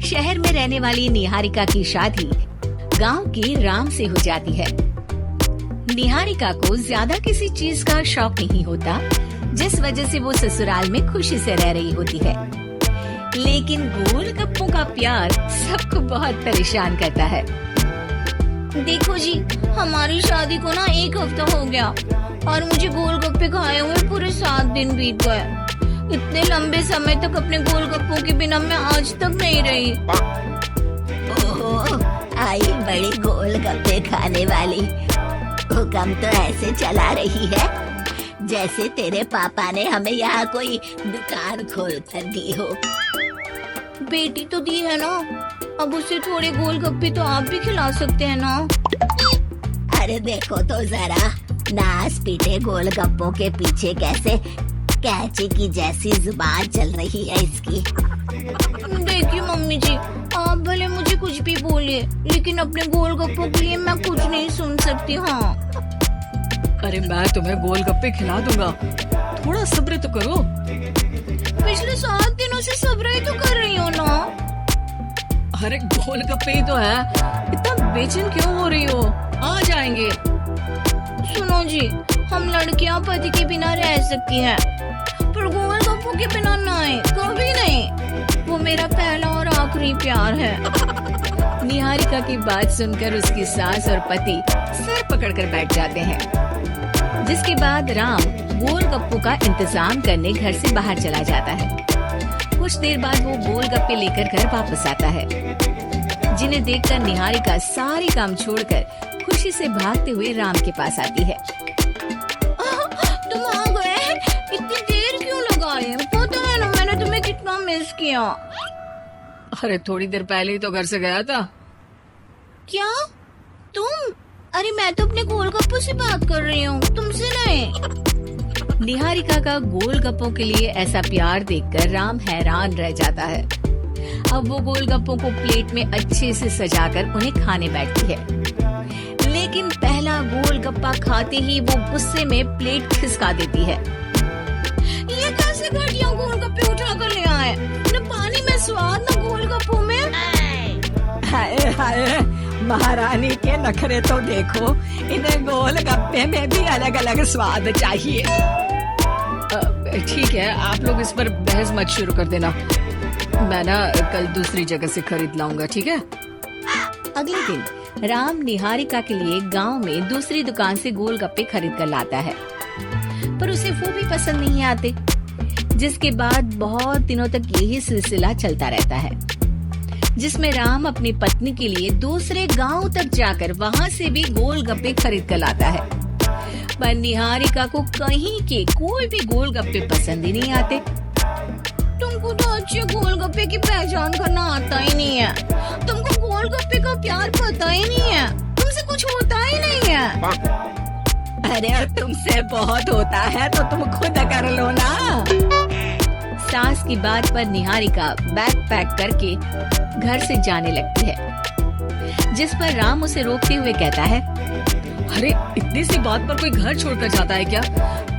शहर में रहने वाली निहारिका की शादी गांव के राम से हो जाती है। निहारिका को ज्यादा किसी चीज का शौक नहीं होता, जिस वजह से वो ससुराल में खुशी से रह रही होती है। लेकिन गोलगप्पों का प्यार सबको बहुत परेशान करता है। देखो जी, हमारी शादी को ना 1 हफ्ता हो गया और मुझे गोलगप्पे खाए हुए पूरे 7 दिन बीत गए। इतने लंबे समय तक अपने गोलगप्पों के बिना मैं आज तक नहीं रही। ओह, आई बड़ी गोलगप्पे खाने वाली। हुक्म तो ऐसे चला रही है जैसे तेरे पापा ने हमें यहाँ कोई दुकान खोल कर दी हो। बेटी तो दी है ना, अब उसे थोड़े गोलगप्पे तो आप भी खिला सकते हैं ना। अरे देखो तो जरा, नास पीटे गोलगप्पों के पीछे कैसे कैंची की जैसी जुबान चल रही है इसकी। देखिए मम्मी जी, आप भले मुझे कुछ भी बोलिए, लेकिन अपने गोलगप्पों के लिए मैं कुछ नहीं सुन सकती। हाँ, अरे मैं तुम्हें गोलगप्पे खिला दूंगा, थोड़ा सब्र तो करो। पिछले 7 दिनों से सब्र ही तो कर रही हो ना। अरे गोलगप्पे ही तो है, इतना बेचैन क्यों हो रही हो? आ जाएंगे। सुनो जी, हम लड़कियां पति के बिना रह सकती हैं, पर गोलगप्पों के बिना नहीं, कभी नहीं। वो मेरा पहला और आखिरी प्यार है। निहारिका की बात सुनकर उसकी सास और पति सिर पकड़कर बैठ जाते हैं। जिसके बाद राम गोलगप्पों का इंतजाम करने घर से बाहर चला जाता है। कुछ देर बाद वो गोलगप्पे लेकर घर वापस आता है, जिन्हें देखकर निहारिका सारे काम छोड़कर खुशी से भागते हुए राम के पास आती है। तुम आ गए? इतनी देर क्यों लगाए? पता है ना मैंने तुम्हें कितना मिस किया। अरे थोड़ी देर पहले ही तो घर से गया था। क्या तुम? अरे मैं तो अपने गोलगप्पों से बात कर रही हूँ, तुमसे नहीं। निहारिका का गोलगप्पों के लिए ऐसा प्यार देखकर राम हैरान रह जाता है। अब वो गोलगप्पों को प्लेट में अच्छे से सजाकर उन्हें खाने बैठती है, लेकिन पहला गोलगप्पा खाते ही वो गुस्से में प्लेट खिसका देती है। ये कैसे घटिया गोलगप्पे उठा कर ले आए? न पानी में स्वाद, न गोलगप्पों में। हाय हाय, महारानी के नखरे तो देखो, इन्हें गोलगप्पे में भी अलग अलग स्वाद चाहिए। ठीक है, आप लोग इस पर बहस मत शुरू कर देना, मैं ना कल दूसरी जगह से खरीद लाऊंगा, ठीक है? अगले दिन राम निहारिका के लिए गांव में दूसरी दुकान से गोलगप्पे खरीद कर लाता है, पर उसे वो भी पसंद नहीं आते। जिसके बाद बहुत दिनों तक यही सिलसिला चलता रहता है, जिसमें राम अपनी पत्नी के लिए दूसरे गांव तक जाकर वहां से भी गोलगप्पे खरीद कर लाता है, पर निहारिका को कहीं के कोई भी गोलगप्पे पसंद ही नहीं आते। तुमको तो अच्छे गोलगप्पे की पहचान करना आता ही नहीं है। तुमको गोलगप्पे का प्यार पता ही नहीं है, तुमसे कुछ होता ही नहीं है। अरे तुमसे बहुत होता है तो तुम खुद कर लो ना। सास की बात पर निहारिका बैग पैक करके घर से जाने लगती है, जिस पर राम उसे रोकते हुए कहता है, अरे इतनी सी बात पर कोई घर छोड़कर जाता है क्या?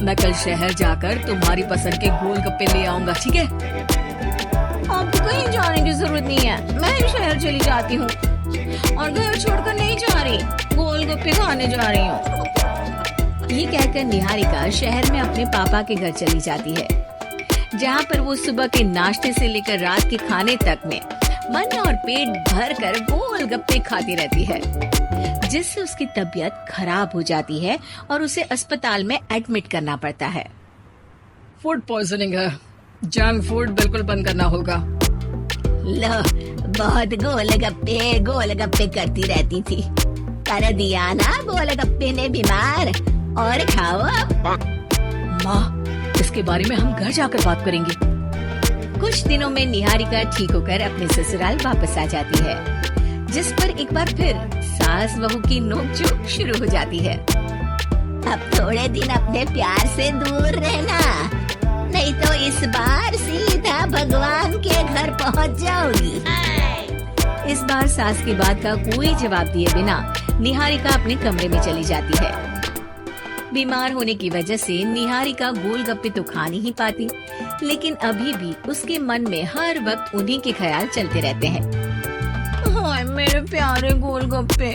मैं कल शहर जाकर तुम्हारी पसंद के गोलगप्पे ले आऊंगा, ठीक है? आपको कहीं जाने की जरूरत नहीं है, मैं ही शहर चली जाती हूँ और घर छोड़कर नहीं जा रही, गोलगप्पे खाने जा रही हूँ। ये कहकर निहारिका शहर में अपने पापा के घर चली जाती है, जहाँ पर वो सुबह के नाश्ते से लेकर रात के खाने तक में मन और पेट भर कर गोलगप्पे खाती रहती है, जिससे उसकी तबीयत खराब हो जाती है और उसे अस्पताल में एडमिट करना पड़ता है। फूड पॉइजनिंग है, जंक फूड बिल्कुल बंद करना होगा। लो, बहुत गोलगप्पे गोलगप्पे करती रहती थी, कर दिया ना गोलगप्पे ने बीमार। और खाओ अब। माँ, इसके बारे में हम घर जाकर बात करेंगे। कुछ दिनों में निहारिका ठीक होकर अपने ससुराल वापस आ जाती है, जिस पर एक बार फिर सास बहू की नोकझोंक शुरू हो जाती है। अब थोड़े दिन अपने प्यार से दूर रहना, नहीं तो इस बार सीधा भगवान के घर पहुंच जाओगी। इस बार सास की बात का कोई जवाब दिए बिना निहारिका अपने कमरे में चली जाती है। बीमार होने की वजह से निहारिका गोलगप्पे तो खा नहीं पाती, लेकिन अभी भी उसके मन में हर वक्त उन्हीं के ख्याल चलते रहते हैं। मेरे प्यारे गोलगप्पे।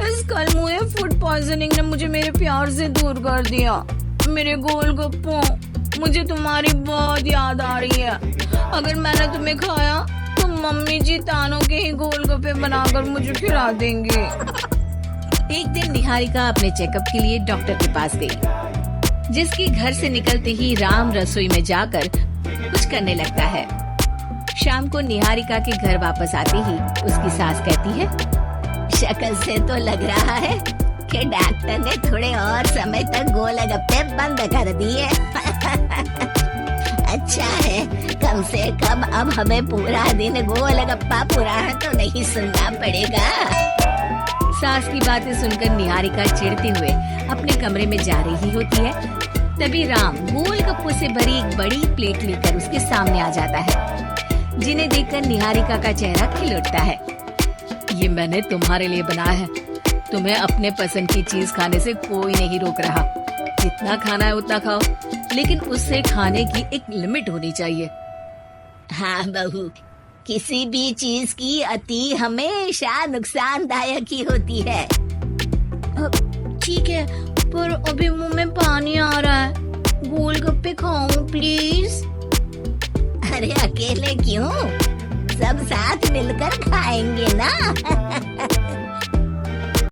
इस कल मुझे फूड पॉइजनिंग ने मुझे मेरे प्यार से दूर कर दिया। मेरे गोलगप्पों, मुझे तुम्हारी बहुत याद आ रही है। अगर मैंने तुम्हें खाया तो मम्मी जी तानों के ही गोलगप्पे बनाकर मुझे खिला देंगे। एक दिन निहारिका अपने चेकअप के लिए डॉक्टर के पास गई, जिसकी घर से निकलते ही राम रसोई में जाकर कुछ करने लगता है। शाम को निहारिका के घर वापस आते ही उसकी सास कहती है, शक्ल से तो लग रहा है कि डॉक्टर ने थोड़े और समय तक गोलगप्पे बंद कर दिए। अच्छा है, कम से कम अब हमें पूरा दिन गोलगप्पा पुराण तो नहीं सुनना पड़ेगा। सास की बातें सुनकर निहारिका चिढ़ते हुए अपने कमरे में जा रही होती है। तभी राम गोलगप्पों से भरी एक बड़ी प्लेट लेकर उसके सामने आ जाता है, जिन्हें देखकर निहारिका का चेहरा खिल उठता है। ये मैंने तुम्हारे लिए बनाया है। तुम्हें अपने पसंद की चीज खाने से कोई नहीं रोक रहा। जितना खाना है उतना खाओ, लेकिन उससे खाने की एक लिमिट होनी चाहिए। हाँ बहू, किसी भी चीज की अति हमेशा नुकसानदायक ही होती है। ठीक है, पर अभी मुंह में पानी आ रहा है। गोलगप्पे खाऊं प्लीज? अरे अकेले क्यों, सब साथ मिलकर खाएंगे ना।